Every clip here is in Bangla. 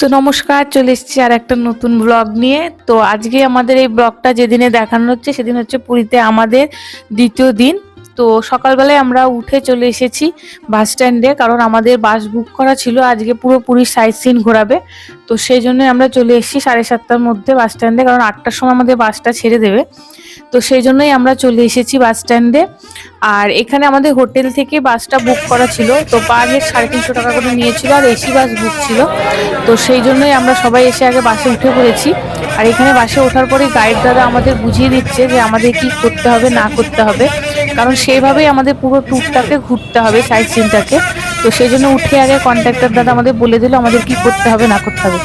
তো নমস্কার, চলে এসেছি আর একটা নতুন ব্লগ নিয়ে। তো আজকে আমাদের এই ব্লগটা যেদিনে দেখানো হচ্ছে সেদিন হচ্ছে পুরীতে আমাদের দ্বিতীয় দিন। তো সকালবেলায় আমরা উঠে চলে এসেছি বাস স্ট্যান্ডে, কারণ আমাদের বাস বুক করা ছিল আজকে পুরো পুরীর সাইট সিন ঘোরাবে। তো সেই জন্যই আমরা চলে এসেছি 7:30টার মধ্যে বাস স্ট্যান্ডে, কারণ 8টার সময় আমাদের বাসটা ছেড়ে দেবে। তো সেই জন্যই আমরা চলে এসেছি বাস স্ট্যান্ডে। আর এখানে আমাদের হোটেল থেকে বাসটা বুক করা ছিল, তো পার হেড 350 টাকা করে নিয়েছিল, আর এসি বাস বুক ছিল। তো সেই জন্যই আমরা সবাই এসে আগে বাসে উঠে পড়েছি। আর এখানে বাসে ওঠার পরে গাইড দাদা আমাদের বুঝিয়ে দিচ্ছে যে আমাদের কি করতে হবে না করতে হবে, কারণ সেইভাবেই আমাদের পুরো ট্যুরটাকে ঘুরতে হবে, সাইট সিনটাকে। তো সেই জন্য উঠে আগে কন্ট্রাক্টর দাদা আমাদের বলে দিল আমাদের কি করতে হবে না করতে হবে।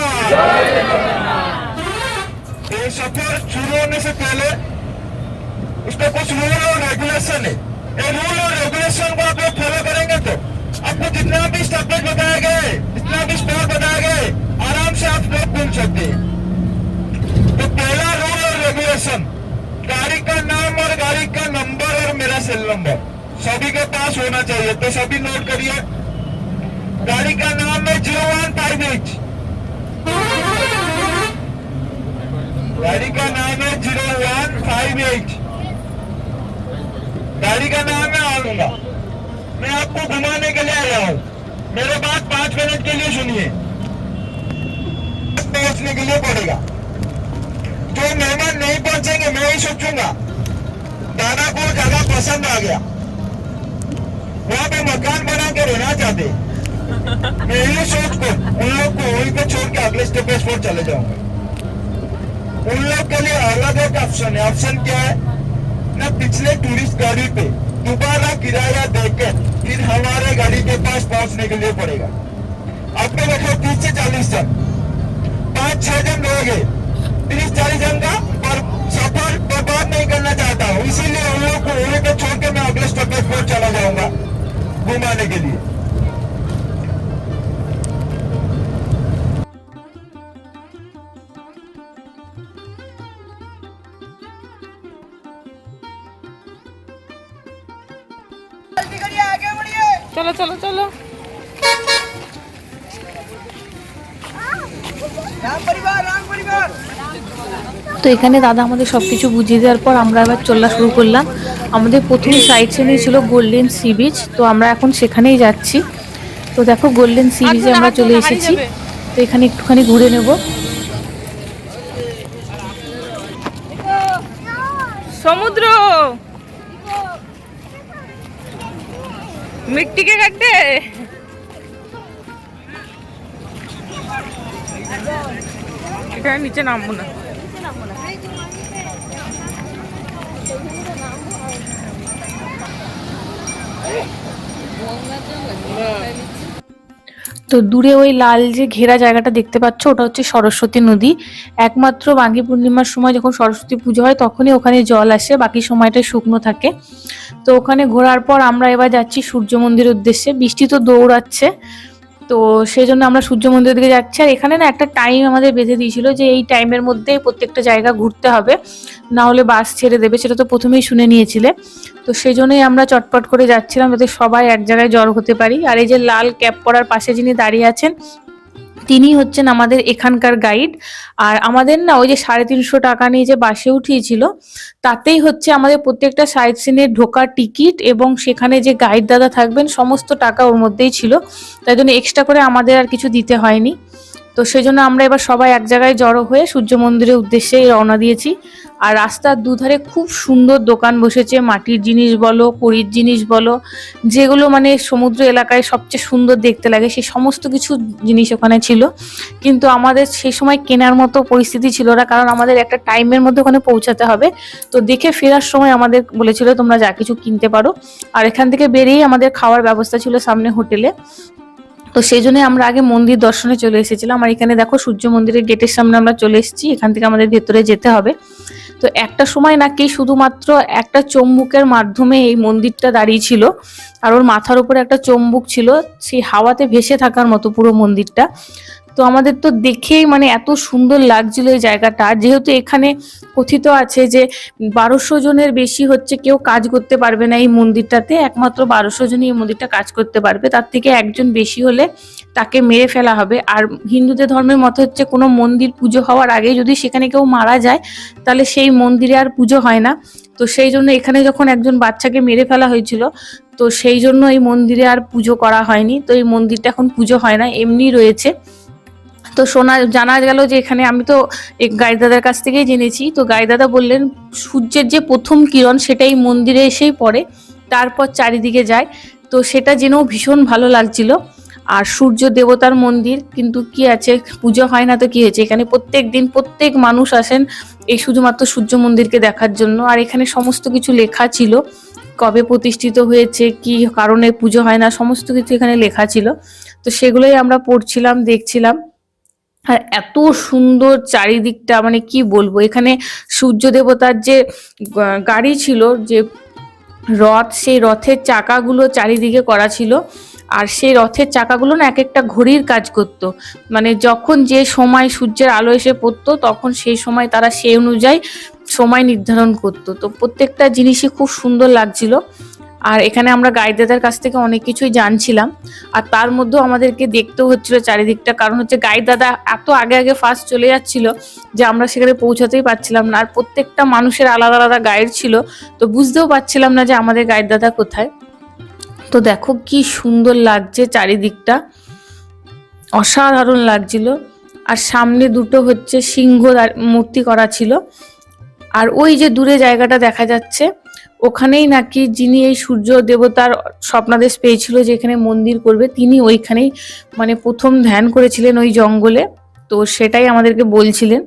उसका कुछ रूल और रेगुलेशन है। ये रूल और रेगुलेशन को आप लोग फॉलो करेंगे तो आपको जितना भी स्टॉपेज बताया गया है, जितना भी स्टॉप बताया गया है, आराम से आप लोग घूम सकते हैं। तो पहला रूल और रेगुलेशन, गाड़ी का नाम और गाड़ी का नंबर और मेरा सेल नंबर सभी के पास होना चाहिए। तो सभी नोट करिए। गाड़ी का नाम है 0158, गाड़ी का नाम है 0158, गाड़ी का नाम मैं आऊंगा, मैं आपको घुमाने के लिए आया हूँ। मेरे बात 5 मिनट के लिए सुनिए। पहुंचने के लिए पड़ेगा। जो मेहमान नहीं पहुंचेंगे मैं ही सोचूंगा दादा को जगह पसंद आ गया, वहां पे मकान बना के रहना चाहते, मैं यही सोच कर उन लोग को वहीं पे छोड़ के अगले स्टेपेज पर चले जाऊंगा। उन लोग के लिए अलग एक ऑप्शन है। ऑप्शन क्या है ना, पिछले टूरिस्ट गाड़ी पे दोबारा किराया देकर फिर हमारे गाड़ी के पास पहुंचने के लिए पड़ेगा। आपने देखो 30 से 40 जन, 5-6 जन रहेंगे, 30-40 जन का पर सफर बर्बाद नहीं करना चाहता हूँ, इसीलिए उन लोग को वहीं पे छोड़ के मैं अगले स्टॉपेज पर चला जाऊंगा घुमाने के लिए। চলো চলো চলো। তো এখানে দাদা আমাদের সবকিছু বুঝিয়ে দেওয়ার পর আমরা এবার চলা শুরু করলাম। আমাদের প্রথম সাইড সিনই ছিল গোল্ডেন সি বিচ, তো আমরা এখন সেখানেই যাচ্ছি। তো দেখো গোল্ডেন সি বিচে আমরা চলে এসেছি। তো এখানে একটুখানি ঘুরে নেব। সমুদ্র मिट्टी के गड्ढे। এখানে নিচে নামবো না। তো দূরে ওই লাল যে ঘেরা জায়গাটা দেখতে পাচ্ছ, ওটা হচ্ছে সরস্বতী নদী। একমাত্র মাঘী পূর্ণিমার সময় যখন সরস্বতী পুজো হয় তখনই ওখানে জল আসে, বাকি সময়টা শুকনো থাকে। তো ওখানে ঘোরার পর আমরা এবার যাচ্ছি সূর্য মন্দিরের উদ্দেশ্যে। বৃষ্টি তো দৌড়াচ্ছে, তো সেই জন্য আমরা সূর্য মন্দিরের দিকে যাচ্ছি। আর এখানে না একটা টাইম আমাদের বেঁধে দিয়েছিল যে এই টাইমের মধ্যে প্রত্যেকটা জায়গা ঘুরতে হবে, না হলে বাস ছেড়ে দেবে, সেটা তো প্রথমেই শুনে নিয়েছিলে। তো সেই জন্যই আমরা চটপট করে যাচ্ছিলাম যাতে সবাই এক জায়গায় জড়ো হতে পারি। আর এই যে লাল ক্যাপ পরার পাশে যিনি দাঁড়িয়ে আছেন তিনি হচ্ছেন আমাদের এখানকার গাইড। আর আমাদের না ওই যে 350 টাকা নিয়ে যে বাসে উঠিয়েছিল, তাতেই হচ্ছে আমাদের প্রত্যেকটা সাইট সিনের ঢোকার টিকিট এবং সেখানে যে গাইড দাদা থাকবেন সমস্ত টাকা ওর মধ্যেই ছিল। তাই জন্য এক্সট্রা করে আমাদের আর কিছু দিতে হয়নি। তো সেই জন্য আমরা এবার সবাই এক জায়গায় জড়ো হয়ে সূর্য মন্দিরের উদ্দেশ্যে রওনা দিয়েছি। আর রাস্তার দুধারে খুব সুন্দর দোকান বসেছে, মাটির জিনিস বলো, কড়ির জিনিস বলো, যেগুলো মানে সমুদ্র এলাকায় সবচেয়ে সুন্দর দেখতে লাগে সেই সমস্ত কিছু জিনিস ওখানে ছিল। কিন্তু আমাদের সেই সময় কেনার মতো পরিস্থিতি ছিল না, কারণ আমাদের একটা টাইমের মধ্যে ওখানে পৌঁছাতে হবে। তো দেখে ফেরার সময় আমাদের বলেছিল তোমরা যা কিছু কিনতে পারো। আর এখান থেকে বেরিয়েই আমাদের খাওয়ার ব্যবস্থা ছিল সামনে হোটেলে। তো সেই জন্য আমরা আগে মন্দির দর্শনে চলে এসেছিলাম। আর এখানে দেখো সূর্য মন্দিরের গেটের সামনে আমরা চলে এসেছি, এখান থেকে আমাদের ভেতরে যেতে হবে। তো একটা সময় নাকি শুধুমাত্র একটা চম্বুকের মাধ্যমে এই মন্দিরটা দাঁড়িয়ে ছিল, আর ওর মাথার উপরে একটা চম্বুক ছিল, সেই হাওয়াতে ভেসে থাকার মতো পুরো মন্দিরটা। তো আমাদের তো দেখেই মানে এত সুন্দর লাগছিল এই জায়গাটা। যেহেতু এখানে কথিত আছে যে 1200 জনের বেশি হচ্ছে কেউ কাজ করতে পারবে না এই মন্দিরটাতে, একমাত্র 1200 জনই এই মন্দিরটা কাজ করতে পারবে, তার থেকে একজন বেশি হলে তাকে মেরে ফেলা হবে। আর হিন্দুদের ধর্মের মতে হচ্ছে কোনো মন্দির পুজো হওয়ার আগে যদি সেখানে কেউ মারা যায় তাহলে সেই মন্দিরে আর পুজো হয় না। তো সেই জন্য এখানে যখন একজন বাচ্চাকে মেরে ফেলা হয়েছিল, তো সেই জন্য এই মন্দিরে আর পুজো করা হয়নি। তো এই মন্দিরটা এখন পুজো হয় না, এমনি রয়েছে। তো জানা গেল যে এখানে, আমি তো গাইড দাদার কাছ থেকেই জেনেছি, তো গাইড দাদা বললেন সূর্যের যে প্রথম কিরণ সেটাই মন্দিরে এসেই পড়ে, তারপর চারিদিকে যায়। তো সেটা জেনেও ভীষণ ভালো লাগছিল। আর সূর্য দেবতার মন্দির, কিন্তু কি আছে, পুজো হয় না তো কি হয়েছে, এখানে প্রত্যেক দিন প্রত্যেক মানুষ আসেন এই শুধুমাত্র সূর্য মন্দিরকে দেখার জন্য। আর এখানে সমস্ত কিছু লেখা ছিল, কবে প্রতিষ্ঠিত হয়েছে, কি কারণে পুজো হয় না, সমস্ত কিছু এখানে লেখা ছিল। তো সেগুলোই আমরা পড়ছিলাম, দেখছিলাম। আর এত সুন্দর চারিদিকটা, মানে কি বলবো, এখানে সূর্য দেবতার যে গাড়ি ছিল, যে রথ, সেই রথের চাকাগুলো চারিদিকে করা ছিল। আর সেই রথের চাকাগুলো না এক একটা ঘড়ির কাজ করত, মানে যখন যে সময় সূর্যের আলো এসে পড়তো তখন সেই সময় তারা সেই অনুযায়ী সময় নির্ধারণ করতো। তো প্রত্যেকটা জিনিসই খুব সুন্দর লাগছিল। আর এখানে আমরা গাইড দাদার কাছ থেকে অনেক কিছুই জানছিলাম, আর তার মধ্যেও আমাদেরকে দেখতেও হচ্ছিল চারিদিকটা, কারণ হচ্ছে গাইড দাদা এত আগে আগে ফার্স্ট চলে যাচ্ছিল যে আমরা সেখানে পৌঁছাতেই পারছিলাম না। আর প্রত্যেকটা মানুষের আলাদা আলাদা গাইড ছিল, তো বুঝতেও পারছিলাম না যে আমাদের গাইড দাদা কোথায়। তো দেখো কি সুন্দর লাগছে চারিদিকটা, অসাধারণ লাগছিল। আর সামনে দুটো হচ্ছে সিংহ মূর্তি করা ছিল। আর ওই যে দূরে জায়গাটা দেখা যাচ্ছে, ওখানেই নাকি যিনি এই সূর্য দেবতার স্বপ্নাদেশ পেয়েছিল যে এখানে মন্দির করবে, তিনি ওইখানেই মানে প্রথম ধ্যান করেছিলেন ওই জঙ্গলে। তো সেটাই আমাদেরকে বলছিলেন,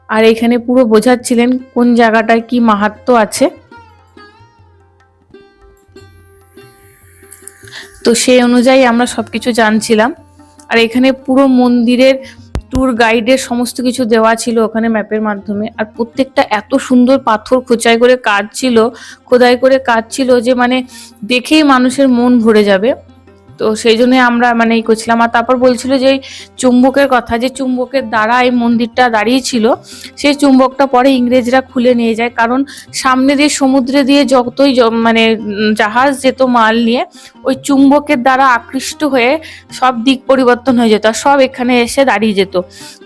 আর এখানে পুরো বোঝাচ্ছিলেন কোন জায়গাটার কি মাহাত্ম্য আছে। তো সেই অনুযায়ী আমরা সবকিছু জানছিলাম। আর এখানে পুরো মন্দিরের ট্যুর গাইডের সমস্ত কিছু দেওয়া ছিল ওখানে ম্যাপের মাধ্যমে। আর প্রত্যেকটা এত সুন্দর পাথর খোদাই করে কাজ ছিল যে মানে দেখেই মানুষের মন ভরে যাবে। তো সেই জন্য আমরা মানে করছিলাম। আর তারপর বলছিল যে চুম্বকের কথা, যে চুম্বকের দ্বারা এই মন্দিরটা দাঁড়িয়েছিল, সেই চুম্বকটা পরে ইংরেজরা খুলে নিয়ে যায়, কারণ সামনে দিয়ে সমুদ্রে দিয়ে যতই মানে জাহাজ যেত মাল নিয়ে, ওই চুম্বকের দ্বারা আকৃষ্ট হয়ে সব দিক পরিবর্তন হয়ে যেত, আর সব এখানে এসে দাঁড়িয়ে যেত।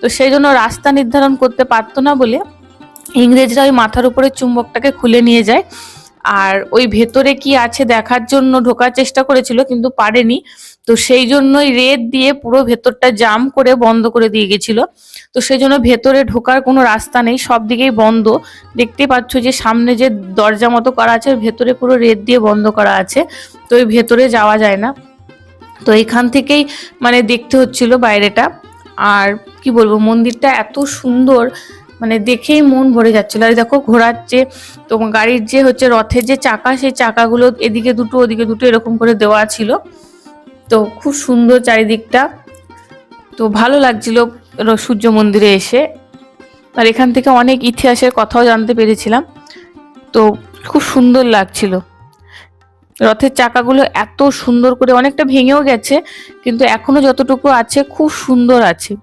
তো সেই জন্য রাস্তা নির্ধারণ করতে পারতো না বলে ইংরেজরা ওই মাথার উপরে চুম্বকটাকে খুলে নিয়ে যায়। আর ওই ভেতরে কি আছে দেখার জন্য ঢোকার চেষ্টা করেছিল, কিন্তু পারেনি। তো সেই জন্যই রেত দিয়ে পুরো ভেতরটা জাম করে বন্ধ করে দিয়ে গেছিল। তো সেই জন্য ভেতরে ঢোকার কোনো রাস্তা নেই, সব দিকেই বন্ধ। দেখতে পাচ্ছ যে সামনে যে দরজা মতো করা আছে, ভেতরে পুরো রেত দিয়ে বন্ধ করা আছে, তো ওই ভেতরে যাওয়া যায় না। তো এখান থেকেই মানে দেখতে হচ্ছিল বাইরেটা। আর কি বলবো, মন্দিরটা এত সুন্দর, মানে দেখেই মন ভরে যাচ্ছিল। আর দেখো ঘোড়ার যে তোমার গাড়ির যে হচ্ছে রথের যে চাকা, সেই চাকাগুলো এদিকে দুটো ওদিকে দুটো এরকম করে দেওয়া ছিল। তো খুব সুন্দর চারিদিকটা, তো ভালো লাগছিল সূর্য মন্দিরে এসে। আর এখান থেকে অনেক ইতিহাসের কথাও জানতে পেরেছিলাম, তো খুব সুন্দর লাগছিল। রথের চাকাগুলো এত সুন্দর করে, অনেকটা ভেঙেও গেছে কিন্তু এখনো যতটুকু আছে খুব সুন্দর আছে।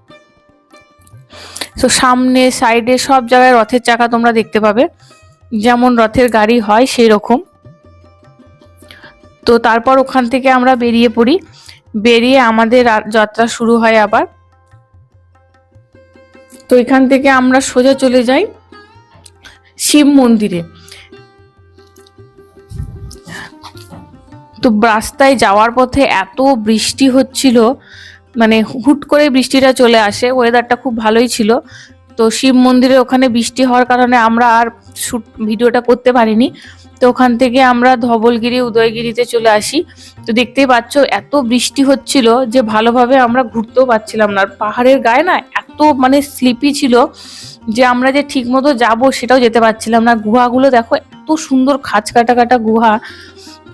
তো সামনে সাইডে সব জায়গায় রথের চাকা তোমরা দেখতে পাবে, যেমন রথের গাড়ি হয় সেই রকম। তো তারপর ওখান থেকে আমরা বেরিয়ে পড়ি, বেরিয়ে আমাদের যাত্রা শুরু হয় আবার। তো এখান থেকে আমরা সোজা চলে যাই শিব মন্দিরে। তো রাস্তায় যাওয়ার পথে এত বৃষ্টি হচ্ছিল, মানে হুট করে বৃষ্টিটা চলে আসে, ওয়েদারটা খুব ভালোই ছিল। তো শিব মন্দিরে ওখানে বৃষ্টি হওয়ার কারণে আমরা আর ভিডিওটা করতে পারিনি। তো ওখান থেকে আমরা ধবলগিরি উদয়গিরিতে চলে আসি। তো দেখতেই পাচ্ছ এত বৃষ্টি হচ্ছিল যে ভালোভাবে আমরা ঘুরতেও পারছিলাম না। আর পাহাড়ের গায়ে না এত মানে স্লিপি ছিল যে আমরা যে ঠিক মতো যাবো সেটাও যেতে পারছিলাম না। গুহাগুলো দেখো, এত সুন্দর খাঁজ কাটা কাটা গুহা,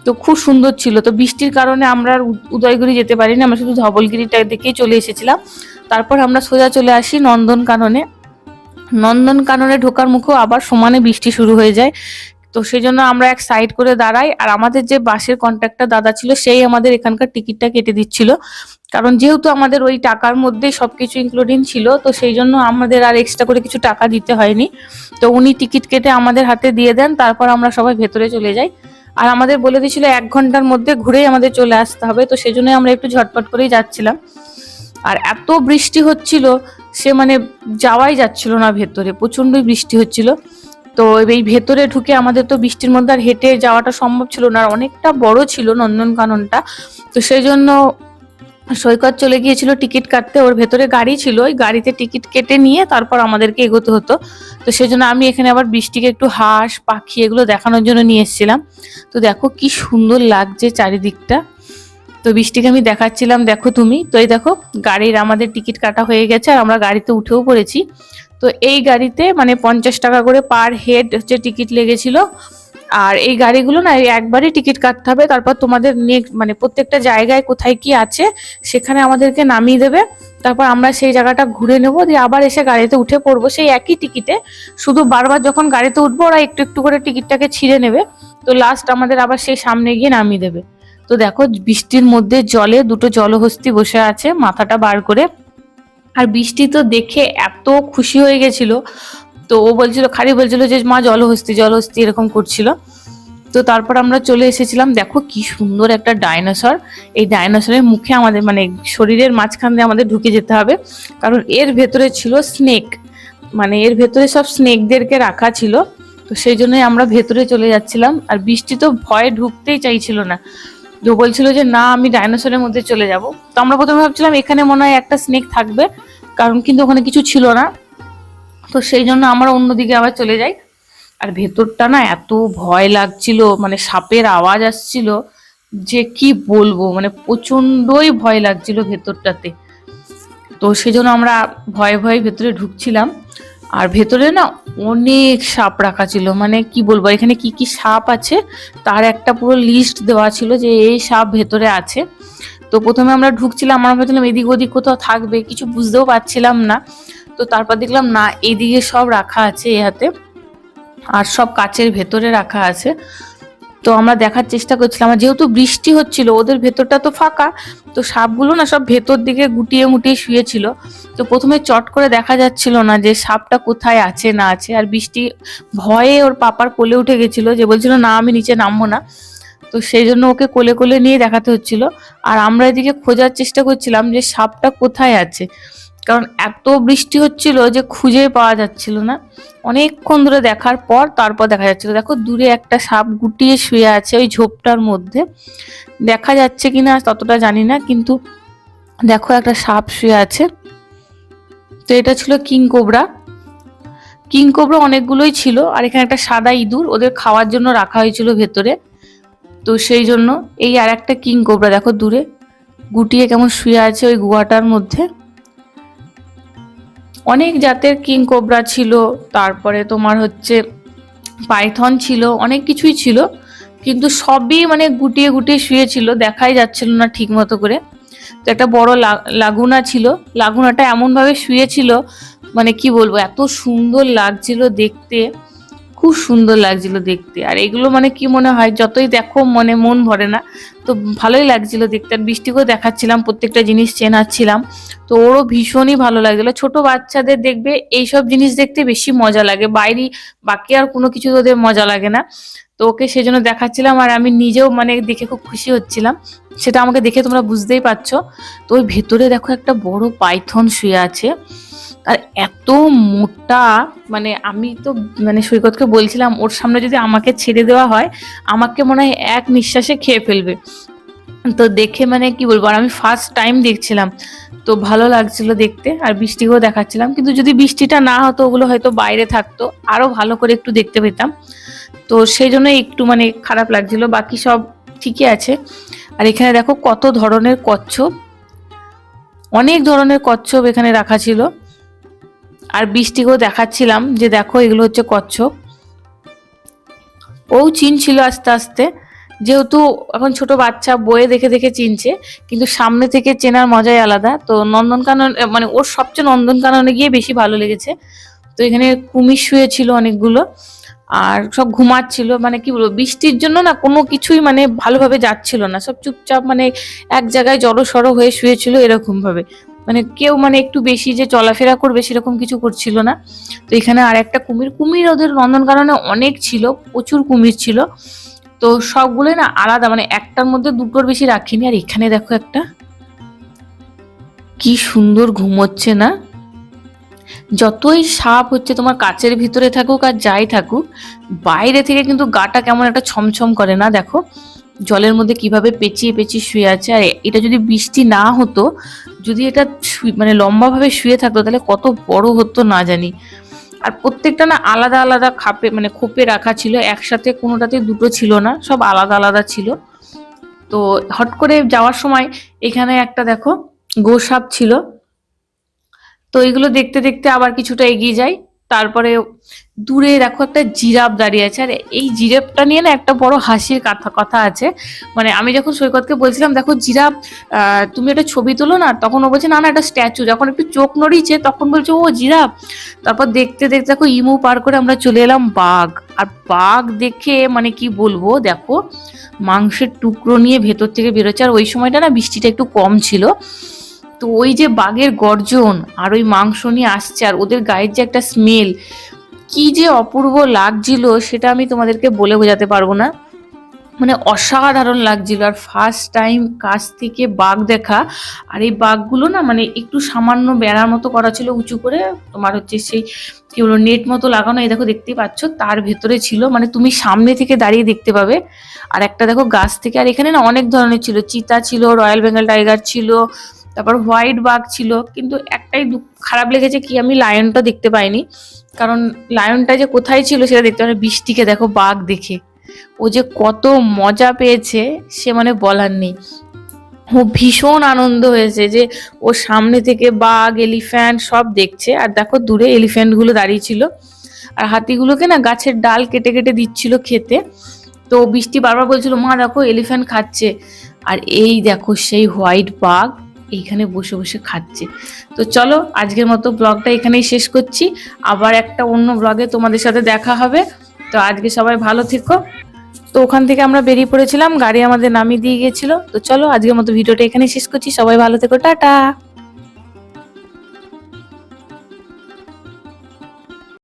তো খুব সুন্দর ছিল। তো বৃষ্টির কারণে আমরা উদয়গিরি যেতে পারিনি, আমরা শুধু ধবলগিরিটা দেখেই চলে এসেছিলাম। তারপর আমরা সোজা চলে আসি নন্দনকাননে। নন্দনকাননে ঢোকার মুখেও আবার সমানে বৃষ্টি শুরু হয়ে যায়। তো সেই জন্য আমরা এক সাইড করে দাঁড়াই, আর আমাদের যে বাসের কন্ট্রাক্টর দাদা ছিল সেই আমাদের এখানকার টিকিটটা কেটে দিচ্ছিল, কারণ যেহেতু আমাদের ওই টাকার মধ্যেই সবকিছু ইনক্লুডিং ছিল, তো সেই জন্য আমাদের আর এক্সট্রা করে কিছু টাকা দিতে হয়নি। তো উনি টিকিট কেটে আমাদের হাতে দিয়ে দেন, তারপর আমরা সবাই ভেতরে চলে যাই। আর আমাদের বলে দিয়েছিল 1 ঘন্টার মধ্যে ঘুরেই আমাদের চলে আসতে হবে, তো সেই জন্য আমরা একটু ঝটপট করেই যাচ্ছিলাম। আর এত বৃষ্টি হচ্ছিল সে মানে যাওয়াই যাচ্ছিল না ভেতরে, প্রচন্ডই বৃষ্টি হচ্ছিল। তো এই ভেতরে ঢুকে আমাদের তো বৃষ্টির মধ্যে আর হেঁটে যাওয়াটা সম্ভব ছিল না, আর অনেকটা বড় ছিল নন্দনকাননটা। তো সেই জন্য সৈকত চলে গিয়েছিল টিকিট কাটতে, ওর ভেতরে গাড়ি ছিল, ওই গাড়িতে টিকিট কেটে নিয়ে তারপর আমাদেরকে এগোতে হতো। তো সেই জন্য আমি এখানে আবার বৃষ্টিকে একটু হাঁস পাখি এগুলো দেখানোর জন্য নিয়ে এসেছিলাম। তো দেখো কি সুন্দর লাগছে চারিদিকটা। তো বৃষ্টিকে আমি দেখাচ্ছিলাম, দেখো তুমি। তো এই দেখো গাড়ির আমাদের টিকিট কাটা হয়ে গেছে আর আমরা গাড়িতে উঠেও পড়েছি। তো এই গাড়িতে মানে 50 টাকা করে পার হেড হচ্ছে টিকিট লেগেছিল। আর এই গাড়িগুলো না একবারই টিকিট কাটতে হবে, তারপর তোমাদের মানে প্রত্যেকটা জায়গায় কোথায় কি আছে সেখানে আমাদেরকে নামিয়ে দেবে। তারপর আমরা সেই জায়গাটা ঘুরে নেবো, দিয়ে আবার এসে গাড়িতে উঠে পড়বো সেই একই টিকিটে। শুধু বারবার যখন গাড়িতে উঠবো ওরা একটু একটু করে টিকিটটাকে ছিঁড়ে নেবে, তো লাস্ট আমাদের আবার সেই সামনে গিয়ে নামিয়ে দেবে। তো দেখো বৃষ্টির মধ্যে জলে দুটো জলহস্তী বসে আছে মাথাটা বার করে। আর বৃষ্টি তো দেখে এত খুশি হয়ে গেছিল, তো ও বলছিল, খালি বলছিল যে মা জলহস্তি জলহস্তি এরকম করছিল। তো তারপর আমরা চলে এসেছিলাম, দেখো কি সুন্দর একটা ডাইনোসর। এই ডাইনোসরের মুখে আমাদের মানে শরীরের মাঝখান দিয়ে আমাদের ঢুকে যেতে হবে, কারণ এর ভেতরে ছিল স্নেক, মানে এর ভেতরে সব স্নেকদেরকে রাখা ছিল। তো সেই জন্যই আমরা ভেতরে চলে যাচ্ছিলাম। আর বৃষ্টি তো ভয়ে ঢুকতেই চাইছিল না, যে বলছিল যে না আমি ডাইনোসরের মধ্যে চলে যাব। তো আমরা প্রথমে ভাবছিলাম এখানে মনে হয় একটা স্নেক থাকবে, কারণ কিন্তু ওখানে কিছু ছিল না। তো সেই জন্য আমরা অন্যদিকে আবার চলে যাই। আর ভেতরটা না এত ভয় লাগছিল, মানে সাপের আওয়াজ আসছিল যে কি বলবো, মানে প্রচন্ডই ভয় লাগছিল ভেতরটাতে। তো সেজন্য আমরা ভয়ে ভয়ে ভেতরে ঢুকছিলাম। আর ভেতরে না অনেক সাপ রাখা ছিল, মানে কি বলবো এখানে কি কি সাপ আছে তার একটা পুরো লিস্ট দেওয়া ছিল যে এই সাপ ভেতরে আছে। তো প্রথমে আমরা ঢুকছিলাম, আমরা ভাবছিলাম এদিক ওদিক কোথাও থাকবে, কিছু বুঝতেও পারছিলাম না। তো তারপর দেখলাম না এইদিকে সব রাখা আছে এ হাতে, আর সব কাচের ভেতরে রাখা আছে। তো আমরা দেখার চেষ্টা করছিলাম, আর যেহেতু বৃষ্টি হচ্ছিল ওদের ভেতরটা তো ফাঁকা, তো সাপগুলো না সব ভেতর দিকে গুটিয়ে মুটিয়ে শুয়েছিল। তো প্রথমে চট করে দেখা যাচ্ছিল না যে সাপটা কোথায় আছে না আছে। আর বৃষ্টি ভয়ে ওর পাপার কোলে উঠে গেছিল, যে বলছিল না আমি নিচে নামবো না। তো সেই জন্য ওকে কোলে কোলে নিয়ে দেখাতে হচ্ছিল। আর আমরা এদিকে খোঁজার চেষ্টা করছিলাম যে সাপটা কোথায় আছে, কারণ এত বৃষ্টি হচ্ছিল যে খুঁজে পাওয়া যাচ্ছিল না। অনেকক্ষণ ধরে দেখার পর তারপর দেখা যাচ্ছিল, দেখো দূরে একটা সাপ গুটিয়ে শুয়ে আছে ওই ঝোপটার মধ্যে। দেখা যাচ্ছে কিনা ততটা জানি না, কিন্তু দেখো একটা সাপ শুয়ে আছে। তো এটা ছিল কিং কোবরা। কিং কোবরা অনেকগুলোই ছিল, আর এখানে একটা সাদা ইঁদুর ওদের খাওয়ার জন্য রাখা হয়েছিল ভেতরে। তো সেই জন্য এই আর একটা কিং কোবরা দেখো দূরে গুটিয়ে কেমন শুয়ে আছে ওই গুহাটার মধ্যে। অনেক জাতের কিং কোবরা ছিল, তারপরে তোমার হচ্ছে পাইথন ছিল, অনেক কিছুই ছিল, কিন্তু সবই মানে গুটিয়ে গুটিয়ে শুয়েছিল, দেখাই যাচ্ছিল না ঠিক মতো করে। তো একটা বড় লাগুনা ছিল, লাগুনাটা এমনভাবে শুয়েছিল মানে কি বলবো এত সুন্দর লাগছিল দেখতে, খুব সুন্দর লাগছিল দেখতে। আর এগুলো মানে কি মনে হয় যতই দেখো মনে মন ভরে না, তো ভালোই লাগছিল দেখতে। আর বৃষ্টিকেও দেখাচ্ছিলাম, প্রত্যেকটা জিনিস চেনাচ্ছিলাম, তো ওরও ভীষণই ভালো লাগছিল। ছোট বাচ্চাদের দেখবে এইসব জিনিস দেখতে বেশি মজা লাগে, বাইরে বাকি আর কোনো কিছু ওদের মজা লাগে না। তো ওকে সেজন্য দেখাচ্ছিলাম, আর আমি নিজেও মানে দেখে খুব খুশি হচ্ছিলাম, সেটা আমাকে দেখে তোমরা বুঝতেই পারছো। তো ওই ভেতরে দেখো একটা বড় পাইথন শুয়ে আছে, আর এত মোটা, মানে আমি তো মানে সৈকতকে বলছিলাম ওর সামনে যদি আমাকে ছেড়ে দেওয়া হয় আমাকে মনে হয় এক নিঃশ্বাসে খেয়ে ফেলবে। তো দেখে মানে কি বলবো, আর আমি ফার্স্ট টাইম দেখছিলাম, তো ভালো লাগছিল দেখতে। আর বৃষ্টিকেও দেখাচ্ছিলাম, কিন্তু যদি বৃষ্টিটা না হতো ওগুলো হয়তো বাইরে থাকতো আরো ভালো করে একটু দেখতে পেতাম। তো সেই জন্য একটু মানে খারাপ লাগছিল, বাকি সব ঠিকই আছে। আর এখানে দেখো কত ধরনের কচ্ছপ, অনেক ধরনের কচ্ছপ এখানে রাখা ছিল। আর বৃষ্টিকেও দেখাচ্ছিলাম যে দেখো এগুলো হচ্ছে কচ্ছপ। ও চিনছিল আস্তে আস্তে, যেহেতু এখন ছোট বাচ্চা বইয়ে দেখে দেখে চিনছে, কিন্তু সামনে থেকে চেনার মজাই আলাদা। তো নন্দনকানন মানে ওর সবচেয়ে নন্দনকাননে গিয়ে বেশি ভালো লেগেছে। তো এখানে কুমির শুয়েছিল অনেকগুলো, আর সব ঘুমাচ্ছিল, মানে কি বলবো বৃষ্টির জন্য না কোনো কিছুই মানে ভালোভাবে যাচ্ছিল না, সব চুপচাপ মানে এক জায়গায় জড়সড় হয়ে শুয়েছিল এরকম ভাবে, মানে কেউ মানে একটু বেশি যে চলাফেরা করবে সেরকম কিছু করছিল না। তো এখানে আর একটা কুমির, কুমির ওদের নন্দনকাননে অনেক ছিল, প্রচুর কুমির ছিল। তো সবগুলোই না আলাদা, মানে একটার মধ্যে দুটোর বেশি রাখিনি। আর এখানে দেখো একটা কি সুন্দর ঘুমোচ্ছে না। যতই সাপ হচ্ছে তোমার কাচের ভিতরে থাকুক আর যাই থাকুক, বাইরে থেকে কিন্তু গাটা কেমন একটা ছমছম করে না। দেখো জলের মধ্যে কিভাবে পেঁচিয়ে পেঁচিয়ে শুয়ে আছে। আর এটা যদি বৃষ্টি না হতো, যদি এটা মানে লম্বাভাবে শুয়ে থাকতো, তাহলে কত বড় হতো না জানি। আর প্রত্যেকটা না আলাদা আলাদা খাপে মানে খোপে রাখা ছিল, একসাথে কোনোটাতে দুটো ছিল না, সব আলাদা আলাদা ছিল। তো হট করে যাওয়ার সময় এখানে একটা দেখো গোসাপ ছিল। তো এগুলো দেখতে দেখতে আবার কিছুটা এগিয়ে যাই। তারপরে দূরে দেখো একটা জিরাফ দাঁড়িয়ে আছে। আর এই জিরাফটা নিয়ে না একটা বড় হাসির কথা আছে। মানে আমি যখন সৈকতকে বলছিলাম দেখো জিরাফ, তুমি একটা ছবি তোলো না, তখন ও বলছে না না একটা স্ট্যাচু। যখন একটু চোখ নড়িয়েছে তখন বলছে ও জিরাফ। তারপর দেখতে দেখতে দেখো ইমু পার করে আমরা চলে এলাম বাঘ। আর বাঘ দেখে মানে কি বলবো, দেখো মাংসের টুকরো নিয়ে ভেতর থেকে বেরোচ্ছে। আর ওই সময়টা না বৃষ্টিটা একটু কম ছিল। তো ওই যে বাঘের গর্জন আর ওই মাংস নিয়ে আসছে, আর ওদের গায়ের যে একটা স্মেল, কি যে অপূর্ব লাগছিল সেটা আমি তোমাদেরকে বলে বোঝাতে পারবো না। মানে অসাধারণ লাগছিল। আর ফার্স্ট টাইম কাছ থেকে বাঘ দেখা। আর এই বাঘগুলো না মানে একটু সামান্য বেড়ার মতো করা ছিল উঁচু করে, তোমার হচ্ছে সেই কি বলবো নেট মতো লাগানো, এই দেখো দেখতেই পাচ্ছ তার ভেতরে ছিল, মানে তুমি সামনে থেকে দাঁড়িয়ে দেখতে পাবে। আর একটা দেখো গাছ থেকে। আর এখানে না অনেক ধরনের ছিল, চিতা ছিল, রয়্যাল বেঙ্গল টাইগার ছিল, তারপর হোয়াইট বাঘ ছিল। কিন্তু একটাই খারাপ লেগেছে কি, আমি লায়নটা দেখতে পাইনি। কারণ লায়নটা যে কোথায় ছিল সেটা দেখতে পাই। বৃষ্টিকে দেখো বাঘ দেখে ও যে কত মজা পেয়েছে সে মানে বলার নেই। ও ভীষণ আনন্দ হয়েছে যে ও সামনে থেকে বাঘ এলিফ্যান্ট সব দেখছে। আর দেখো দূরে এলিফ্যান্ট গুলো দাঁড়িয়ে ছিল, আর হাতিগুলোকে না গাছের ডাল কেটে কেটে দিচ্ছিল খেতে। তো বৃষ্টি বারবার বলছিল মা দেখো এলিফ্যান্ট খাচ্ছে। আর এই দেখো সেই হোয়াইট বাঘ এইখানে বসে বসে খাচ্ছে। তো চলো আজকের মতো ব্লগটা এখানেই শেষ করছি। আবার একটা অন্য ব্লগে তোমাদের সাথে দেখা হবে। তো আজকে সবাই ভালো থেকো। তো ওখান থেকে আমরা বেরিয়ে পড়েছিলাম, গাড়ি আমাদের নামিয়ে দিয়ে গেছিল। তো চলো আজকের মতো ভিডিওটা এখানেই শেষ করছি। সবাই ভালো থেকো, টাটা।